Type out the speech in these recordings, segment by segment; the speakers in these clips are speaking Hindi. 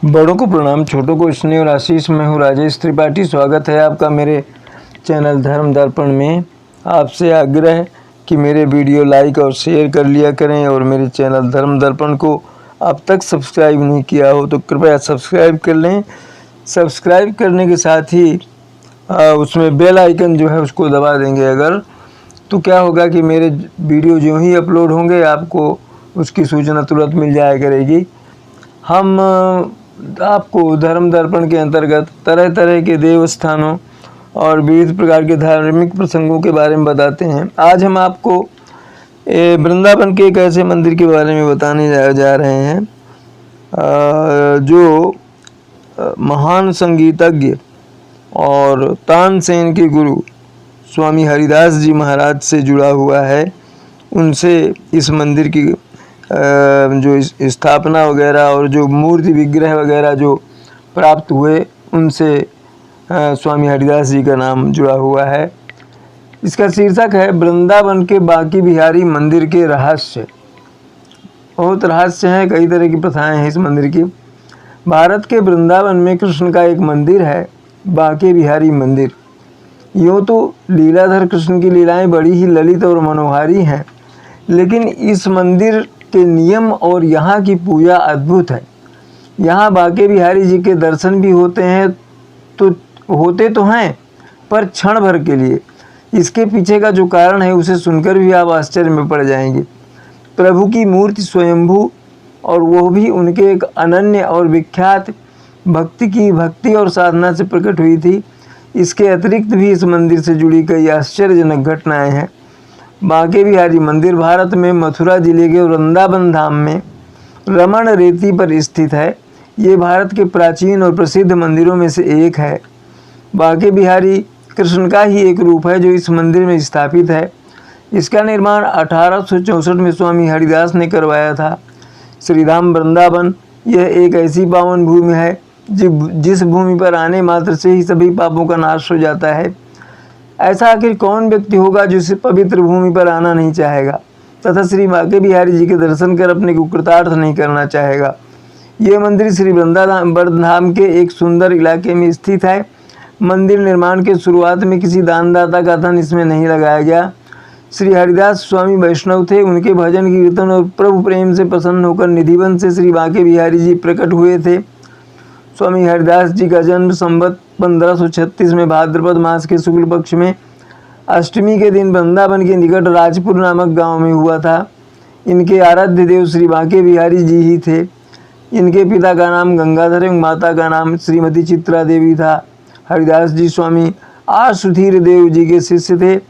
बड़ों को प्रणाम, छोटों को स्नेह और आशीष। मैं हूँ राजेश त्रिपाठी। स्वागत है आपका मेरे चैनल धर्म दर्पण में। आपसे आग्रह कि मेरे वीडियो लाइक और शेयर कर लिया करें और मेरे चैनल धर्म दर्पण को अब तक सब्सक्राइब नहीं किया हो तो कृपया सब्सक्राइब कर लें। सब्सक्राइब करने के साथ ही उसमें बेल आइकन जो है उसको दबा देंगे अगर, तो क्या होगा कि मेरे वीडियो जो ही अपलोड होंगे आपको उसकी सूचना तुरंत मिल जाया करेगी। हम आपको धर्म दर्पण के अंतर्गत तरह तरह के देव स्थानों और विविध प्रकार के धार्मिक प्रसंगों के बारे में बताते हैं। आज हम आपको वृंदावन के एक ऐसे मंदिर के बारे में बताने जा रहे हैं जो महान संगीतज्ञ और तानसेन के गुरु स्वामी हरिदास जी महाराज से जुड़ा हुआ है। उनसे इस मंदिर की जो स्थापना वगैरह और जो मूर्ति विग्रह वगैरह जो प्राप्त हुए उनसे स्वामी हरिदास जी का नाम जुड़ा हुआ है। इसका शीर्षक है वृंदावन के बांके बिहारी मंदिर के रहस्य। बहुत रहस्य हैं, कई तरह की प्रथाएं हैं इस मंदिर की। भारत के वृंदावन में कृष्ण का एक मंदिर है, बांके बिहारी मंदिर। यूँ तो लीलाधर कृष्ण की लीलाएं बड़ी ही ललित और मनोहारी हैं, लेकिन इस मंदिर के नियम और यहाँ की पूजा अद्भुत है। यहाँ बांके बिहारी जी के दर्शन भी होते हैं तो हैं, पर क्षण भर के लिए। इसके पीछे का जो कारण है उसे सुनकर भी आप आश्चर्य में पड़ जाएंगे। प्रभु की मूर्ति स्वयंभू, और वह भी उनके एक अनन्य और विख्यात भक्ति और साधना से प्रकट हुई थी। इसके अतिरिक्त भी इस मंदिर से जुड़ी कई आश्चर्यजनक घटनाएं हैं। बांके बिहारी मंदिर भारत में मथुरा जिले के वृंदावन धाम में रमण रेती पर स्थित है। ये भारत के प्राचीन और प्रसिद्ध मंदिरों में से एक है। बांके बिहारी कृष्ण का ही एक रूप है जो इस मंदिर में स्थापित है। इसका निर्माण 1864 में स्वामी हरिदास ने करवाया था। श्रीधाम वृंदावन यह एक ऐसी पावन भूमि है जिस भूमि पर आने मात्र से ही सभी पापों का नाश हो जाता है। ऐसा आखिर कौन व्यक्ति होगा जो इस पवित्र भूमि पर आना नहीं चाहेगा तथा श्री बांके बिहारी जी के दर्शन कर अपने को कृतार्थ नहीं करना चाहेगा। ये मंदिर श्री वृंदावन धाम के एक सुंदर इलाके में स्थित है। मंदिर निर्माण के शुरुआत में किसी दानदाता का धन इसमें नहीं लगाया गया। श्री हरिदास स्वामी वैष्णव थे। उनके भजन कीर्तन और प्रभु प्रेम से प्रसन्न होकर निधिवन से श्री बांके बिहारी जी प्रकट हुए थे। स्वामी हरिदास जी का जन्म संवत 1536 में भाद्रपद मास के शुक्ल पक्ष में अष्टमी के दिन वृंदावन के निकट राजपुर नामक गांव में हुआ था। इनके आराध्य देव श्री बांके बिहारी जी ही थे। इनके पिता का नाम गंगाधर एवं माता का नाम श्रीमती चित्रा देवी था। हरिदास जी स्वामी आसुधीर देव जी के शिष्य थे।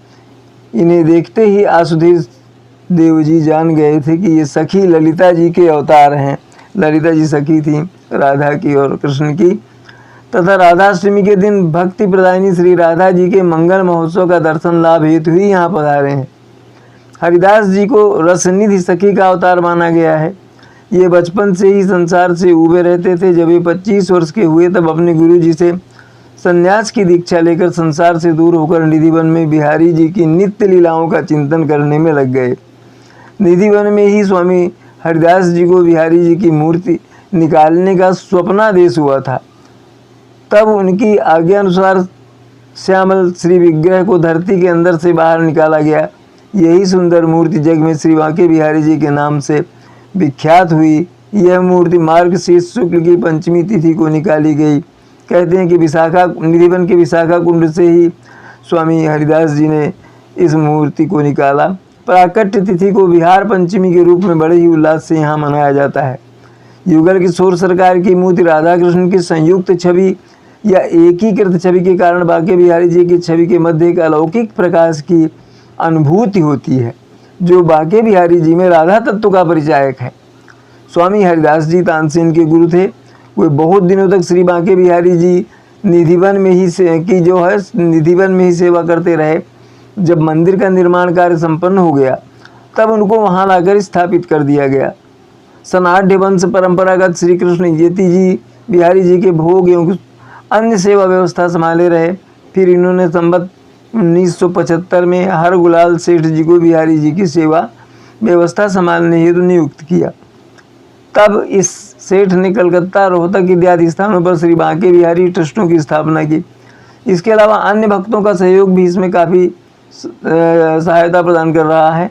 इन्हें देखते ही आसुधीर देव जी जान गए थे कि ये सखी ललिता जी के अवतार हैं। ललिता जी सखी थी राधा की और कृष्ण की, तथा राधाष्टमी के दिन भक्ति प्रदायिनी श्री राधा जी के मंगल महोत्सव का दर्शन लाभ हेतु ही यहाँ पधारे हैं। हरिदास जी को रसनिधि सखी का अवतार माना गया है। ये बचपन से ही संसार से उबे रहते थे। जब ये 25 वर्ष के हुए तब अपने गुरु जी से संन्यास की दीक्षा लेकर संसार से दूर होकर निधिवन में बिहारी जी की नित्य लीलाओं का चिंतन करने में लग गए। निधिवन में ही स्वामी हरिदास जी को बिहारी जी की मूर्ति निकालने का स्वप्नादेश हुआ था। तब उनकी आज्ञा अनुसार श्यामल श्री विग्रह को धरती के अंदर से बाहर निकाला गया। यही सुंदर मूर्ति जग में श्री बांके बिहारी जी के नाम से विख्यात हुई। यह मूर्ति मार्गशीर्ष शुक्ल की पंचमी तिथि को निकाली गई। कहते हैं कि निधिवन के विशाखा कुंड से ही स्वामी हरिदास जी ने इस मूर्ति को निकाला। प्राकट्य तिथि को बिहार पंचमी के रूप में बड़े ही उल्लास से यहाँ मनाया जाता है। युगल किशोर सरकार की मूर्ति राधा कृष्ण की संयुक्त छवि या एकीकृत छवि के कारण बांके बिहारी जी की छवि के मध्य एक अलौकिक प्रकाश की अनुभूति होती है जो बांके बिहारी जी में राधा तत्व का परिचायक है। स्वामी हरिदास जी तानसेन के गुरु थे। वे बहुत दिनों तक श्री बांके बिहारी जी निधिवन में ही सेवा करते रहे। जब मंदिर का निर्माण कार्य संपन्न हो गया तब उनको वहां लाकर स्थापित कर दिया गया। सनाढ़ वंश परंपरागत श्री कृष्ण यति जी बिहारी जी के भोग एवं अन्य सेवा व्यवस्था संभाले रहे। फिर इन्होंने संवत 1975 में हर गुलाल सेठ जी को बिहारी जी की सेवा व्यवस्था संभालने हेतु नियुक्त किया। तब इस सेठ ने कलकत्ता, रोहतक इत्यादि स्थानों पर श्री बांके बिहारी ट्रस्टों की स्थापना की। इसके अलावा अन्य भक्तों का सहयोग भी इसमें काफ़ी सहायता प्रदान कर रहा है।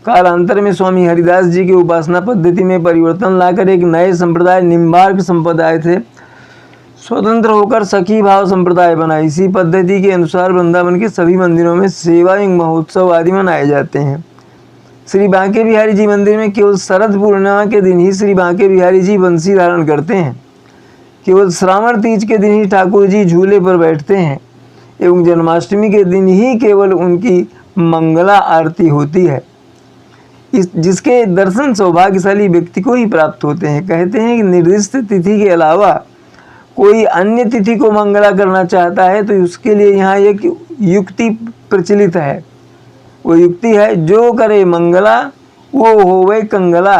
कालांतर में स्वामी हरिदास जी की उपासना पद्धति में परिवर्तन लाकर एक नए संप्रदाय निम्बार्क संप्रदाय थे स्वतंत्र होकर सखी भाव संप्रदाय बना। इसी पद्धति के अनुसार वृंदावन के सभी मंदिरों में सेवा एवं महोत्सव आदि मनाए जाते हैं। श्री बांके बिहारी जी मंदिर में केवल शरद पूर्णिमा के दिन ही श्री बांके बिहारी जी बंसी धारण करते हैं। केवल श्रावण तीज के दिन ही ठाकुर जी झूले पर बैठते हैं एवं जन्माष्टमी के दिन ही केवल उनकी मंगला आरती होती है, जिसके दर्शन सौभाग्यशाली व्यक्ति को ही प्राप्त होते हैं। कहते हैं कि निर्दिष्ट तिथि के अलावा कोई अन्य तिथि को मंगला करना चाहता है तो उसके लिए यहाँ एक युक्ति प्रचलित है। वो युक्ति है, जो करे मंगला वो होवे कंगला।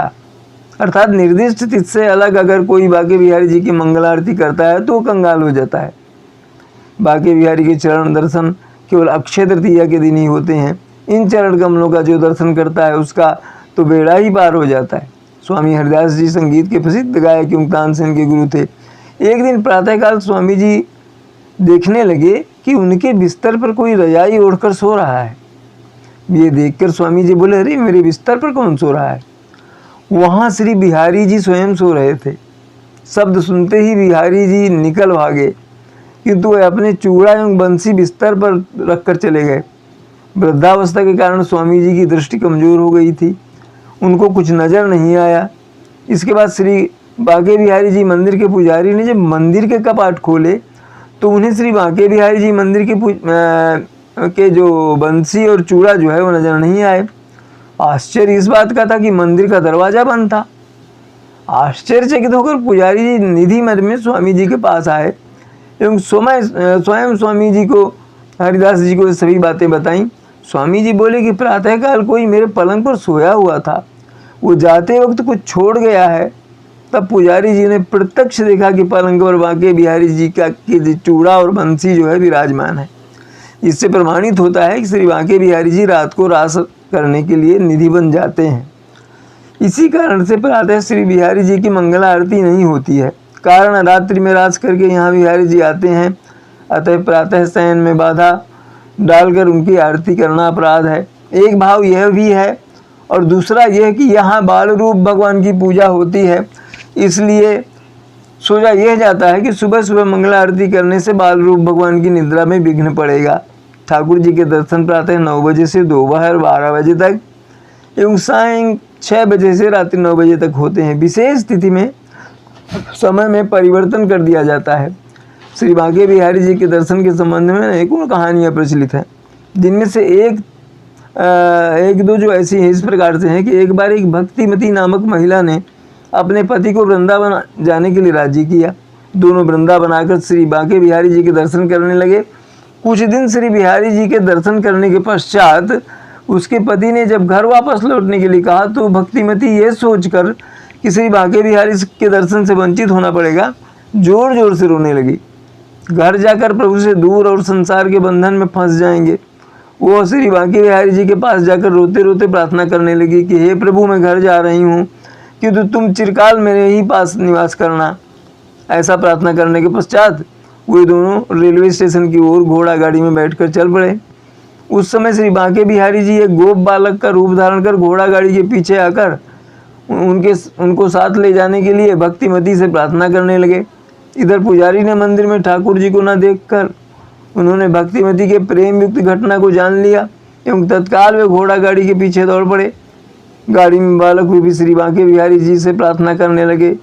अर्थात निर्दिष्ट तिथि से अलग अगर कोई बांके बिहारी जी की मंगला आरती करता है तो वो कंगाल हो जाता है। बांके बिहारी के चरण दर्शन केवल अक्षय तृतीया के दिन ही होते हैं। इन चरण कमलों का जो दर्शन करता है उसका तो बेड़ा ही पार हो जाता है। स्वामी हरिदास जी संगीत के प्रसिद्ध गायक एवं तानसेन के गुरु थे। एक दिन प्रातःकाल स्वामी जी देखने लगे कि उनके बिस्तर पर कोई रजाई ओढ़कर सो रहा है। ये देखकर स्वामी जी बोले, अरे मेरे बिस्तर पर कौन सो रहा है? वहाँ श्री बिहारी जी स्वयं सो रहे थे। शब्द सुनते ही बिहारी जी निकल भागे, किंतु वे अपने चूड़ा एवं बंसी बिस्तर पर रखकर चले गए। वृद्धावस्था के कारण स्वामी जी की दृष्टि कमजोर हो गई थी, उनको कुछ नज़र नहीं आया। इसके बाद श्री बांके बिहारी जी मंदिर के पुजारी ने जब मंदिर के कपाट खोले तो उन्हें श्री बांके बिहारी जी मंदिर के जो बंसी और चूड़ा जो है वो नजर नहीं आए। आश्चर्य इस बात का था कि मंदिर का दरवाजा बंद था। आश्चर्यचकित होकर पुजारी जी निधि मद में स्वामी जी के पास आए एवं स्वयं स्वामी जी को हरिदास जी को सभी बातें बताईं। स्वामी जी बोले कि प्रातःकाल कोई मेरे पलंग पर सोया हुआ था, वो जाते वक्त कुछ छोड़ गया है। तब पुजारी जी ने प्रत्यक्ष देखा कि पलंग पर बांके बिहारी जी का चूड़ा और बंसी जो है विराजमान है। इससे प्रमाणित होता है कि श्री बांके बिहारी जी रात को रास करने के लिए निधि बन जाते हैं। इसी कारण से प्रातः श्री बिहारी जी की मंगला आरती नहीं होती है। कारण रात्रि में रास करके यहाँ बिहारी जी आते हैं, अतः प्रातः शयन में बाधा डालकर उनकी आरती करना अपराध है। एक भाव यह भी है और दूसरा यह कि यहाँ बाल रूप भगवान की पूजा होती है, इसलिए सोचा यह जाता है कि सुबह सुबह मंगला आरती करने से बाल रूप भगवान की निद्रा में विघ्न पड़ेगा। ठाकुर जी के दर्शन प्रातः 9 बजे से दोपहर 12 बजे तक एवं सायं 6 बजे से रात्रि 9 बजे तक होते हैं। विशेष तिथि में समय में परिवर्तन कर दिया जाता है। श्री बांके बिहारी जी के दर्शन के संबंध में अनेकों कहानियाँ प्रचलित हैं, जिनमें से एक दो जो ऐसी हैं इस प्रकार से हैं कि एक बार एक भक्तिमती नामक महिला ने अपने पति को वृंदावन जाने के लिए राजी किया। दोनों वृंदावन आकर श्री बांके बिहारी जी के दर्शन करने लगे। कुछ दिन श्री बिहारी जी के दर्शन करने के पश्चात उसके पति ने जब घर वापस लौटने के लिए कहा तो भक्तिमती ये सोचकर कि श्री बांके बिहारी के दर्शन से वंचित होना पड़ेगा, जोर जोर से रोने लगी। घर जाकर प्रभु से दूर और संसार के बंधन में फंस जाएंगे। वो श्री बांके बिहारी जी के पास जाकर रोते रोते प्रार्थना करने लगी कि हे प्रभु, मैं घर जा रही हूँ, किंतु तुम चिरकाल मेरे ही पास निवास करना। ऐसा प्रार्थना करने के पश्चात वे दोनों रेलवे स्टेशन की ओर घोड़ा गाड़ी में बैठकर चल पड़े। उस समय श्री बांके बिहारी जी एक गोप बालक का रूप धारण कर घोड़ा गाड़ी के पीछे आकर उनको साथ ले जाने के लिए भक्तिमती से प्रार्थना करने लगे। इधर पुजारी ने मंदिर में ठाकुर जी को न देखकर उन्होंने भक्तिमती के प्रेम युक्त घटना को जान लिया एवं तत्काल वे घोड़ा गाड़ी के पीछे दौड़ पड़े। गाड़ी में बालक भी श्री बांके बिहारी जी से प्रार्थना करने लगे।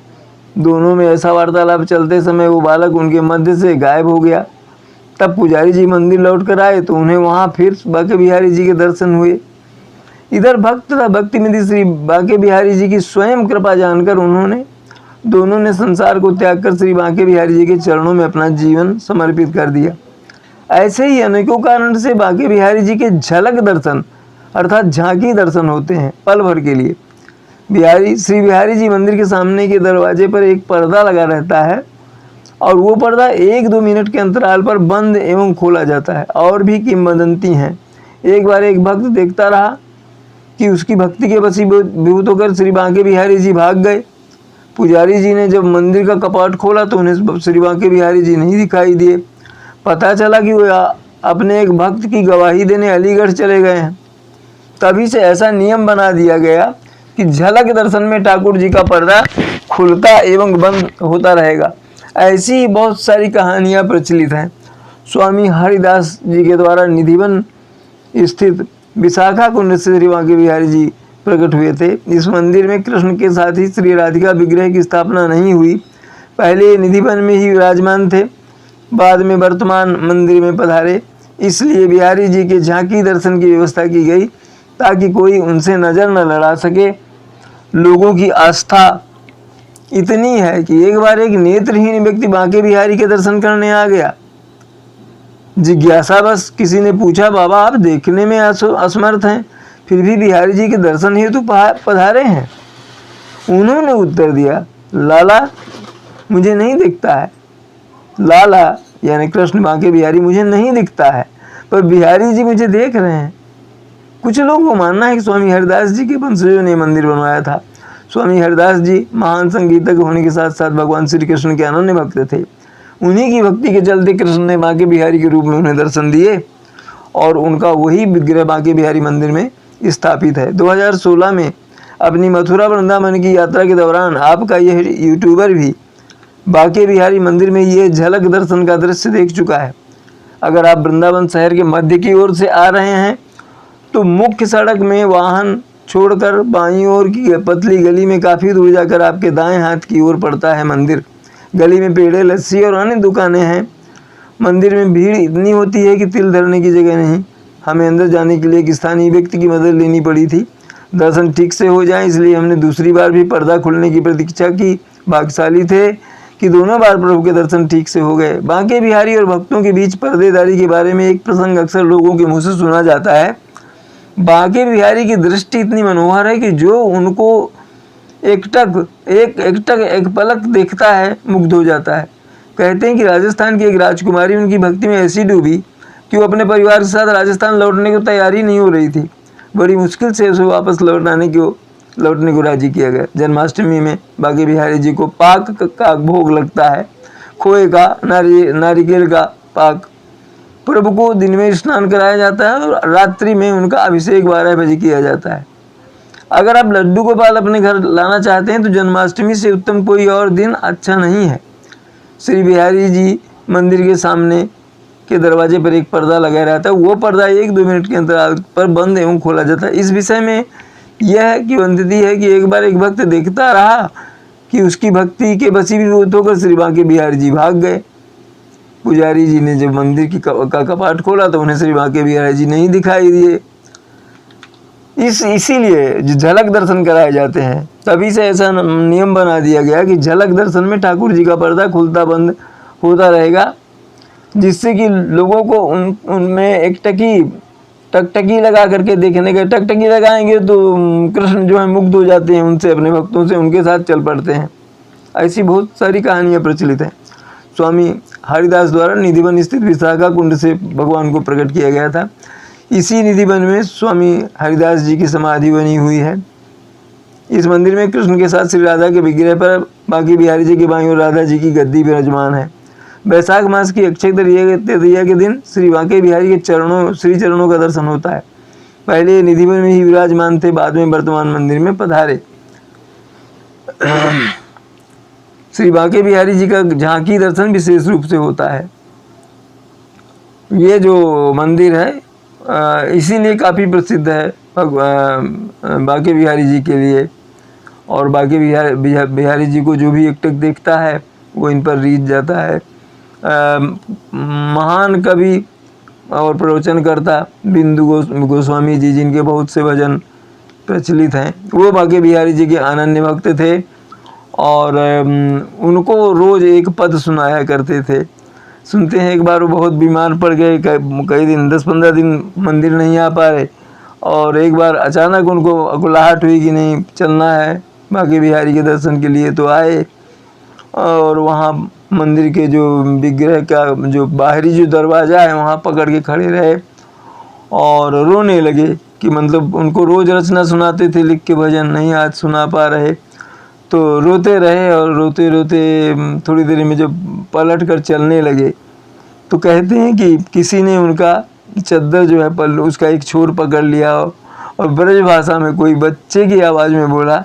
दोनों में ऐसा वार्तालाप चलते समय वो बालक उनके मध्य से गायब हो गया। तब पुजारी जी मंदिर लौट कर आए तो उन्हें वहाँ फिर बांके बिहारी जी के दर्शन हुए। इधर भक्त तथा भक्तिमती श्री बांके बिहारी जी की स्वयं कृपा जानकर दोनों ने संसार को त्याग कर श्री बांके बिहारी जी के चरणों में अपना जीवन समर्पित कर दिया। ऐसे ही अनेकों कारण से बांके बिहारी जी के झलक दर्शन अर्थात झांकी दर्शन होते हैं पल भर के लिए। श्री बिहारी जी मंदिर के सामने के दरवाजे पर एक पर्दा लगा रहता है और वो पर्दा 1-2 मिनट के अंतराल पर बंद एवं खोला जाता है। और भी किंवदंती हैं। एक बार एक भक्त देखता रहा कि उसकी भक्ति के वशीभूत होकर श्री बांके बिहारी जी भाग गए। पुजारी जी ने जब मंदिर का कपाट खोला तो उन्हें श्री बांके बिहारी जी नहीं दिखाई दिए। पता चला कि वो अपने एक भक्त की गवाही देने अलीगढ़ चले गए हैं। तभी से ऐसा नियम बना दिया गया कि झलक दर्शन में ठाकुर जी का पर्दा खुलता एवं बंद होता रहेगा। ऐसी बहुत सारी कहानियाँ प्रचलित हैं। स्वामी हरिदास जी के द्वारा निधिवन स्थित विशाखा कुंड से श्री बांके बिहारी जी प्रकट हुए थे। इस मंदिर में कृष्ण के साथ ही श्री राधिका विग्रह की स्थापना नहीं हुई। पहले ये निधिवन में ही विराजमान थे, बाद में वर्तमान मंदिर में पधारे। इसलिए बिहारी जी के झांकी दर्शन की व्यवस्था की गई ताकि कोई उनसे नज़र न लड़ा सके। लोगों की आस्था इतनी है कि एक बार एक नेत्रहीन व्यक्ति बांके बिहारी के दर्शन करने आ गया। जिज्ञासा बस किसी ने पूछा, बाबा आप देखने में असमर्थ हैं, फिर भी बिहारी जी के दर्शन हेतु पधारे हैं? उन्होंने उत्तर दिया, लाला मुझे नहीं दिखता है। लाला यानी कृष्ण बांके बिहारी मुझे नहीं दिखता है, पर बिहारी जी मुझे देख रहे हैं। कुछ लोगों को मानना है कि स्वामी हरिदास जी के वंशजों ने मंदिर बनवाया था। स्वामी हरिदास जी महान संगीतज्ञ होने के साथ साथ भगवान श्री कृष्ण के अनन्य भक्त थे। उन्हीं की भक्ति के चलते कृष्ण ने बांके बिहारी के रूप में उन्हें दर्शन दिए और उनका वही विग्रह बांके बिहारी मंदिर में स्थापित है। 2016 में अपनी मथुरा वृंदावन की यात्रा के दौरान आपका यह यूट्यूबर भी बांके बिहारी मंदिर में ये झलक दर्शन का दृश्य देख चुका है। अगर आप वृंदावन शहर के मध्य की ओर से आ रहे हैं तो मुख्य सड़क में वाहन छोड़कर बाईं ओर की पतली गली में काफ़ी दूर जाकर आपके दाएं हाथ की ओर पड़ता है मंदिर। गली में पेड़े, लस्सी और अन्य दुकानें हैं। मंदिर में भीड़ इतनी होती है कि तिल धरने की जगह नहीं। हमें अंदर जाने के लिए एक स्थानीय व्यक्ति की मदद लेनी पड़ी थी। दर्शन ठीक से हो जाए इसलिए हमने दूसरी बार भी पर्दा खुलने की प्रतीक्षा की। भाग्यशाली थे कि दोनों बार प्रभु के दर्शन ठीक से हो गए। बांके बिहारी और भक्तों के बीच पर्देदारी के बारे में एक प्रसंग अक्सर लोगों के मुँह से सुना जाता है। बांके बिहारी की दृष्टि इतनी मनोहर है कि जो उनको एक पलक देखता है मुग्ध हो जाता है। कहते हैं कि राजस्थान की एक राजकुमारी उनकी भक्ति में ऐसी डूबी कि वो अपने परिवार के साथ राजस्थान लौटने की तैयारी नहीं हो रही थी। बड़ी मुश्किल से उसे वापस लौटने को राजी किया गया। जन्माष्टमी में बांके बिहारी जी को पाक का भोग लगता है, खोए का, नारिकेल का पाक। प्रभु को दिन में स्नान कराया जाता है और रात्रि में उनका अभिषेक 12 बजे किया जाता है। अगर आप लड्डू गोपाल अपने घर लाना चाहते हैं तो जन्माष्टमी से उत्तम कोई और दिन अच्छा नहीं है। श्री बिहारी जी मंदिर के सामने के दरवाजे पर एक पर्दा लगा रहता है। वो पर्दा 1-2 मिनट के अंतराल पर बंद एवं खोला जाता है। इस विषय में यह किंवदंती है कि एक बार एक भक्त देखता रहा कि उसकी भक्ति के वशीभूत होकर श्री बांके बिहारी जी भाग गए। पुजारी जी ने जब मंदिर का कपाट खोला तो उन्हें श्री बांके बिहारी जी नहीं दिखाई दिए। इसीलिए झलक दर्शन कराए जाते हैं। तभी से ऐसा नियम बना दिया गया कि झलक दर्शन में ठाकुर जी का पर्दा खुलता बंद होता रहेगा, जिससे कि लोगों को उनमें एक टकटकी लगा करके देखने का। टकटकी लगाएंगे तो कृष्ण जो है मुग्ध हो जाते हैं उनसे, अपने भक्तों से, उनके साथ चल पड़ते हैं। ऐसी बहुत सारी कहानियाँ प्रचलित हैं। स्वामी हरिदास द्वारा निधिवन स्थित विशाखा कुंड से भगवान को प्रकट किया गया था। इसी निधिवन में स्वामी हरिदास जी की समाधि बनी हुई है। इस मंदिर में कृष्ण के साथ श्री राधा के विग्रह पर बांके बिहारी जी की बाईं ओर राधा जी की गद्दी विराजमान है। वैशाख मास की अक्षय तृतीया के दिन श्री बांके बिहारी के श्री चरणों का दर्शन होता है। पहले निधिवन में ही विराजमान थे, बाद में वर्तमान मंदिर में पधारे। श्री बांके बिहारी जी का झांकी दर्शन विशेष रूप से होता है। ये जो मंदिर है इसीलिए काफ़ी प्रसिद्ध है बांके बिहारी जी के लिए। और बांके बिहारी जी को जो भी एकटक देखता है वो इन पर रीझ जाता है। महान कवि और प्रवचनकर्ता बिंदु गोस्वामी जी, जिनके बहुत से भजन प्रचलित हैं, वो बांके बिहारी जी के अनन्य भक्त थे और उनको रोज़ एक पद सुनाया करते थे। सुनते हैं एक बार वो बहुत बीमार पड़ गए, कई दिन 10-15 दिन मंदिर नहीं आ पा रहे, और एक बार अचानक उनको अकुलाहट हुई कि नहीं चलना है बांके बिहारी के दर्शन के लिए। तो आए और वहाँ मंदिर के जो विग्रह का जो बाहरी जो दरवाज़ा है वहाँ पकड़ के खड़े रहे और रोने लगे कि मतलब उनको रोज़ रचना सुनाते थे लिख के भजन, नहीं आज सुना पा रहे। तो रोते रहे और रोते रोते थोड़ी देर में जब पलट कर चलने लगे तो कहते हैं कि किसी ने उनका चद्दर जो है पल्लू उसका एक छोर पकड़ लिया और ब्रज भाषा में कोई बच्चे की आवाज़ में बोला,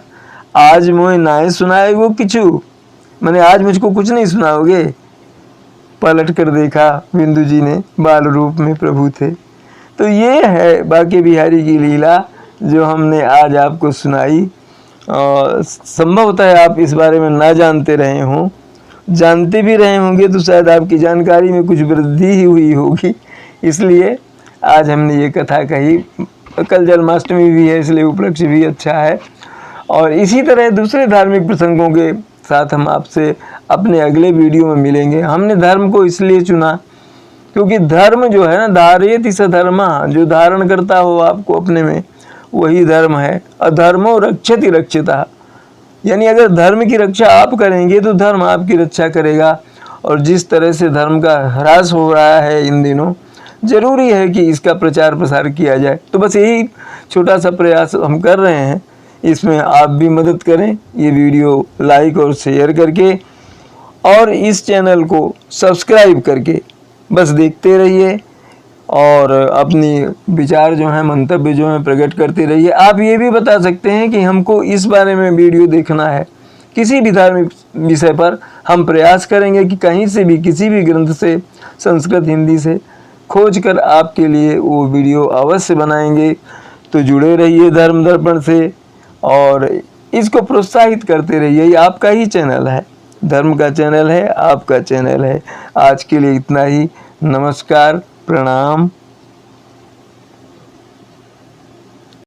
आज मोए नाय सुनाए वो किचू, मैंने आज मुझको कुछ नहीं सुनाओगे। पलट कर देखा, बिंदु जी ने बाल रूप में प्रभु थे। तो ये है बांके बिहारी की लीला जो हमने आज आपको सुनाई। संभवतः है आप इस बारे में ना जानते रहे हों, जानते भी रहे होंगे तो शायद आपकी जानकारी में कुछ वृद्धि ही हुई होगी, इसलिए आज हमने ये कथा कही। कल जन्माष्टमी भी है इसलिए उपलक्ष्य भी अच्छा है। और इसी तरह दूसरे धार्मिक प्रसंगों के साथ हम आपसे अपने अगले वीडियो में मिलेंगे। हमने धर्म को इसलिए चुना क्योंकि धर्म जो है ना, धारयति स धर्मा, जो धारण करता हो आपको अपने में वही धर्म है। अधर्मो रक्षति रक्षिता, यानी अगर धर्म की रक्षा आप करेंगे तो धर्म आपकी रक्षा करेगा। और जिस तरह से धर्म का ह्रास हो रहा है इन दिनों, जरूरी है कि इसका प्रचार प्रसार किया जाए। तो बस यही छोटा सा प्रयास हम कर रहे हैं, इसमें आप भी मदद करें ये वीडियो लाइक और शेयर करके, और इस चैनल को सब्सक्राइब करके बस देखते रहिए और अपनी विचार जो है, मंतव्य जो है प्रकट करते रहिए। आप ये भी बता सकते हैं कि हमको इस बारे में वीडियो देखना है, किसी भी धार्मिक विषय पर हम प्रयास करेंगे कि कहीं से भी किसी भी ग्रंथ से, संस्कृत हिंदी से खोज कर आपके लिए वो वीडियो अवश्य बनाएंगे। तो जुड़े रहिए धर्म दर्पण से और इसको प्रोत्साहित करते रहिए। ये आपका ही चैनल है, धर्म का चैनल है, आपका चैनल है। आज के लिए इतना ही। नमस्कार, प्रणाम।